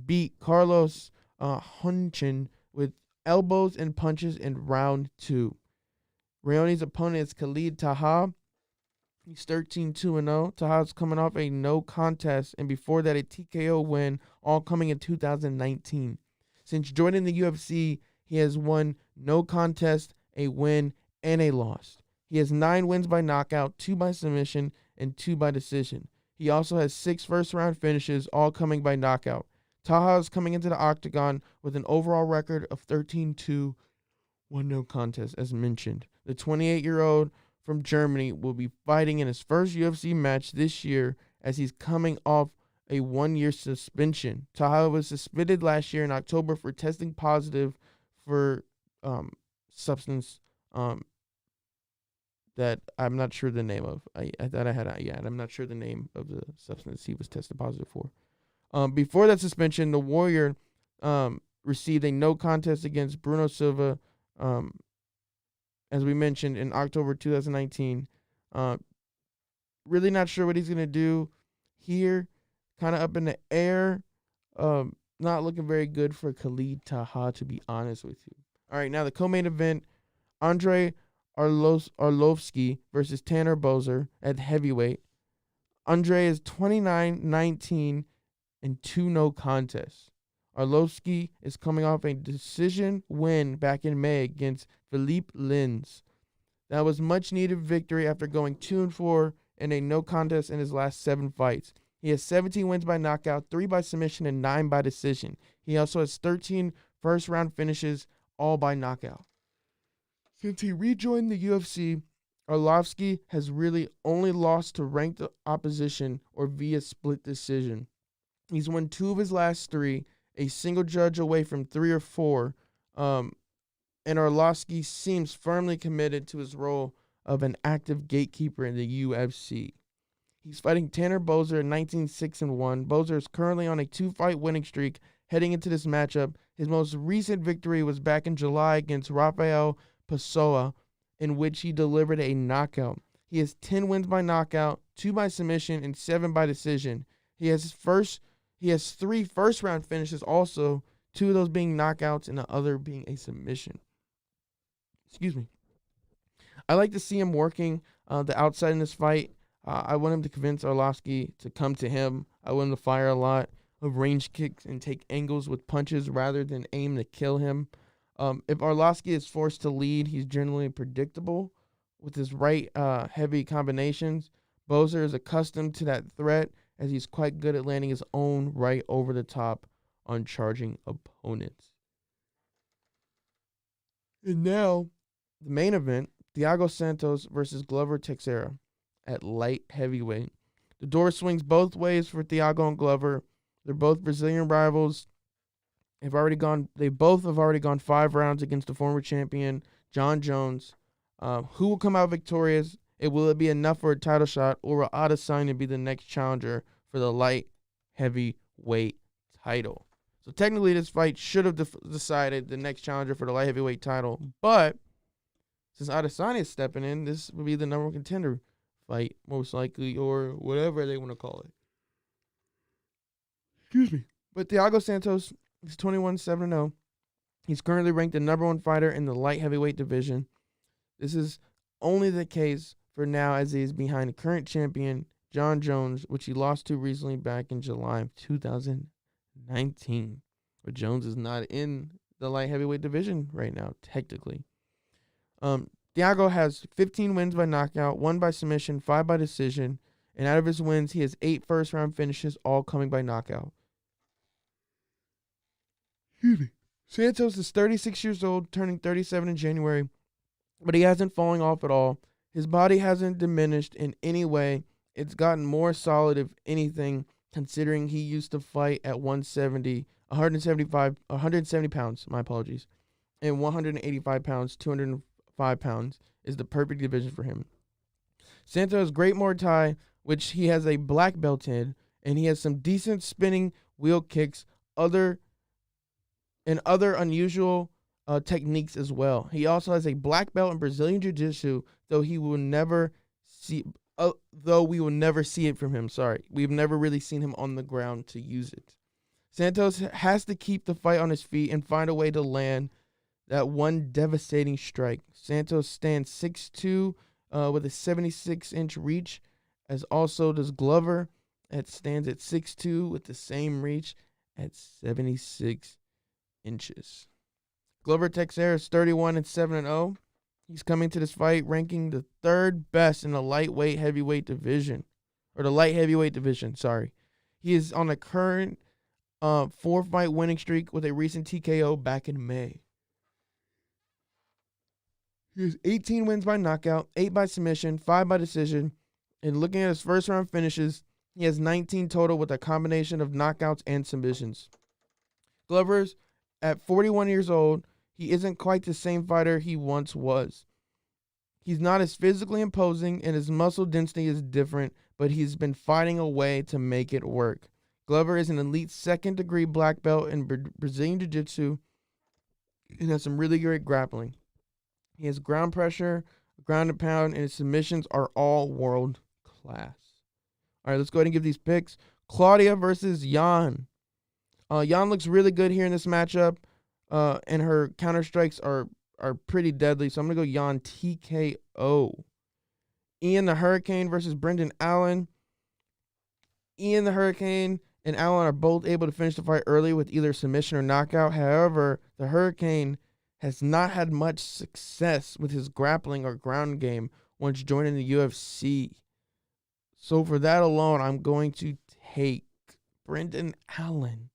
beat Carlos Hunchin with elbows and punches in round 2. Raoni's opponent is Khalid Taha. He's 13-2-0. Taha's coming off a no contest, and before that a TKO win, all coming in 2019. Since joining the UFC, he has won no contest, a win, and a loss. He has 9 wins by knockout, 2 by submission, and 2 by decision. He also has 6 first-round finishes, all coming by knockout. Taha is coming into the octagon with an overall record of 13-2, 1 no contest, as mentioned. The 28-year-old from Germany will be fighting in his first UFC match this year as he's coming off a 1-year suspension. Taha was suspended last year in October for testing positive for substance that I'm not sure the name of. I thought I had I'm not sure the name of the substance he was tested positive for. Before that suspension, the Warrior received a no contest against Bruno Silva, as we mentioned, in October 2019. Really not sure what he's going to do here. Kind of up in the air. Not looking very good for Khalid Taha, to be honest with you. All right, now the co-main event, Andre Arlovsky versus Tanner Boser at heavyweight. Andre is 29-19 and 2 no contests. Arlovsky is coming off a decision win back in May against Philippe Lins. That was much needed victory after going 2-4 in a no contest in his last 7 fights. He has 17 wins by knockout, 3 by submission, and 9 by decision. He also has 13 first-round finishes, all by knockout. Since he rejoined the UFC, Arlovsky has really only lost to ranked opposition or via split decision. He's won 2 of his last 3, a single judge away from 3 or 4, and Arlovsky seems firmly committed to his role of an active gatekeeper in the UFC. He's fighting Tanner Boser at 19-6-1. Boser is currently on a 2-fight winning streak heading into this matchup. His most recent victory was back in July against Rafael Pessoa, in which he delivered a knockout. He has 10 wins by knockout, 2 by submission, and 7 by decision. He has 3 first-round finishes also, 2 of those being knockouts and the other being a submission. Excuse me. I like to see him working the outside in this fight. I want him to convince Arlovsky to come to him. I want him to fire a lot of range kicks and take angles with punches rather than aim to kill him. If Arlovsky is forced to lead, he's generally predictable with his right heavy combinations. Boser is accustomed to that threat as he's quite good at landing his own right over the top on charging opponents. And now, the main event, Thiago Santos versus Glover Teixeira at light heavyweight. The door swings both ways for Thiago and Glover. They're both Brazilian rivals. They both have already gone 5 rounds against the former champion, John Jones. Who will come out victorious? Will it be enough for a title shot, or will Adesanya be the next challenger for the light heavyweight title? So technically, this fight should have decided the next challenger for the light heavyweight title. But since Adesanya is stepping in, this will be the number 1 contender fight, most likely, or whatever they want to call it. Excuse me. But Thiago Santos is 21-7-0. He's currently ranked the number 1 fighter in the light heavyweight division. This is only the case for now, as he is behind the current champion, John Jones, which he lost to recently back in July of 2019. But Jones is not in the light heavyweight division right now, technically. Thiago has 15 wins by knockout, 1 by submission, 5 by decision, and out of his wins, he has 8 first-round finishes, all coming by knockout. Santos is 36 years old, turning 37 in January, but he hasn't fallen off at all. His body hasn't diminished in any way. It's gotten more solid, if anything, considering he used to fight at 170 pounds, my apologies, and 185 pounds, 205 pounds is the perfect division for him. Santos has great Muay Thai, which he has a black belt in, and he has some decent spinning wheel kicks, other unusual techniques as well. He also has a black belt in Brazilian Jiu-Jitsu, though we will never see it from him. Sorry, we've never really seen him on the ground to use it. Santos has to keep the fight on his feet and find a way to land that one devastating strike. Santos stands 6'2", with a 76-inch reach, as also does Glover. That stands at 6'2", with the same reach at 76 inches. Glover Teixeira is 31-7-0. He's coming to this fight ranking the 3rd best in the lightweight heavyweight division. or the light heavyweight division, sorry. He is on a current 4-fight winning streak with a recent TKO back in May. He has 18 wins by knockout, 8 by submission, 5 by decision. And looking at his first round finishes, he has 19 total with a combination of knockouts and submissions. Glover's at 41 years old. He isn't quite the same fighter he once was. He's not as physically imposing and his muscle density is different, but he's been fighting a way to make it work. Glover is an elite second-degree black belt in Brazilian Jiu-Jitsu and has some really great grappling. He has ground pressure, ground and pound, and his submissions are all world class. All right, let's go ahead and give these picks. Claudia versus Jan. Jan looks really good here in this matchup, and her counter strikes are pretty deadly. So I'm going to go Jan TKO. Ian the Hurricane versus Brendan Allen. Ian the Hurricane and Allen are both able to finish the fight early with either submission or knockout. However, the Hurricane has not had much success with his grappling or ground game once joining the UFC. So for that alone, I'm going to take Brendan Allen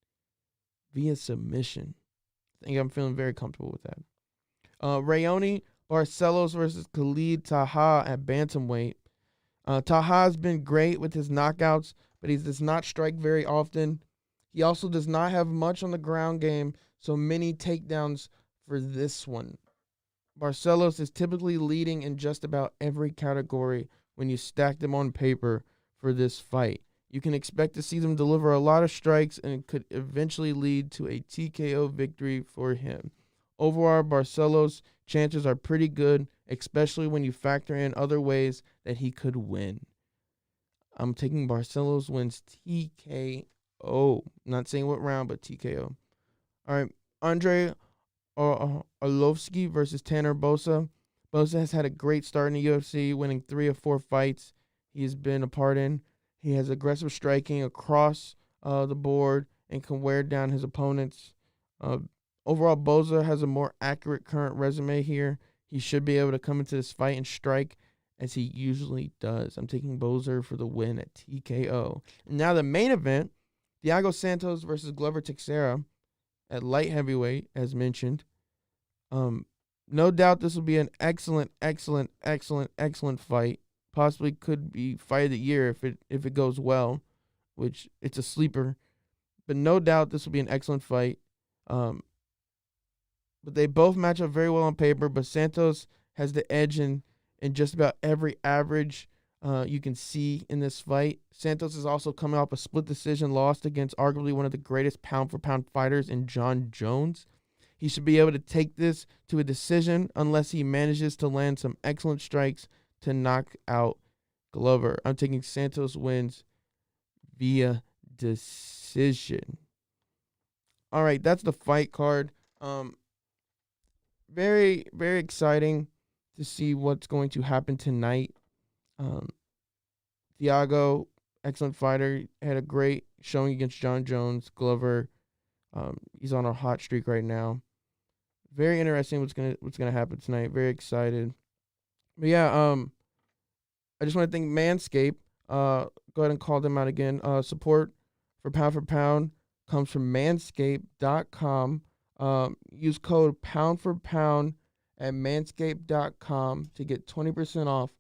via submission. I think I'm feeling very comfortable with that. Rayoni Barcelos versus Khalid Taha at bantamweight. Taha has been great with his knockouts, but he does not strike very often. He also does not have much on the ground game, so many takedowns for this one. Barcelos is typically leading in just about every category when you stack them on paper for this fight. You can expect to see them deliver a lot of strikes and it could eventually lead to a TKO victory for him. Overall, Barcelos' chances are pretty good, especially when you factor in other ways that he could win. I'm taking Barcelos wins TKO. Not saying what round, but TKO. All right, Andre Arlovsky versus Tanner Bosa. Bosa has had a great start in the UFC, winning 3 of 4 fights he has been a part in. He has aggressive striking across the board and can wear down his opponents. Overall, Bosa has a more accurate current resume here. He should be able to come into this fight and strike as he usually does. I'm taking Bosa for the win at TKO. And now the main event, Thiago Santos versus Glover Teixeira at light heavyweight, as mentioned. No doubt this will be an excellent fight. Possibly could be fight of the year if it goes well, which it's a sleeper. But no doubt this will be an excellent fight. But they both match up very well on paper, but Santos has the edge in just about every average you can see in this fight. Santos is also coming off a split decision loss against arguably one of the greatest pound-for-pound fighters in John Jones. He should be able to take this to a decision unless he manages to land some excellent strikes to knock out Glover. I'm taking Santos wins via decision. All right, that's the fight card. Very, very exciting to see what's going to happen tonight. Thiago, excellent fighter, had a great showing against John Jones. Glover, he's on a hot streak right now. Very interesting what's gonna happen tonight. Very excited. But yeah, I just want to thank Manscaped. Go ahead and call them out again. Support for pound comes from manscaped.com. Use code pound at manscaped.com to get 20% off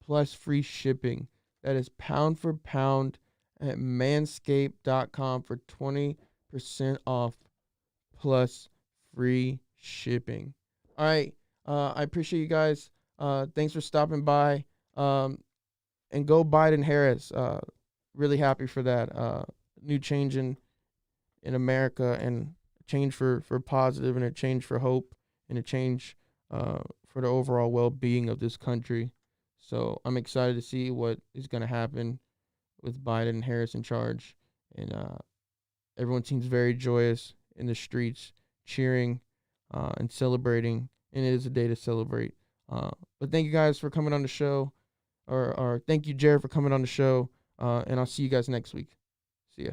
plus free shipping. That is pound at manscaped.com for 20% off plus free shipping. All right. I appreciate you guys. Thanks for stopping by. And go Biden Harris. Really happy for that. New change in America, and a change for positive, and a change for hope, and a change for the overall well-being of this country. So I'm excited to see what is going to happen with Biden and Harris in charge. And everyone seems very joyous in the streets, cheering and celebrating. And it is a day to celebrate. But thank you guys for coming on the show. Or thank you, Jared, for coming on the show. And I'll see you guys next week. See ya.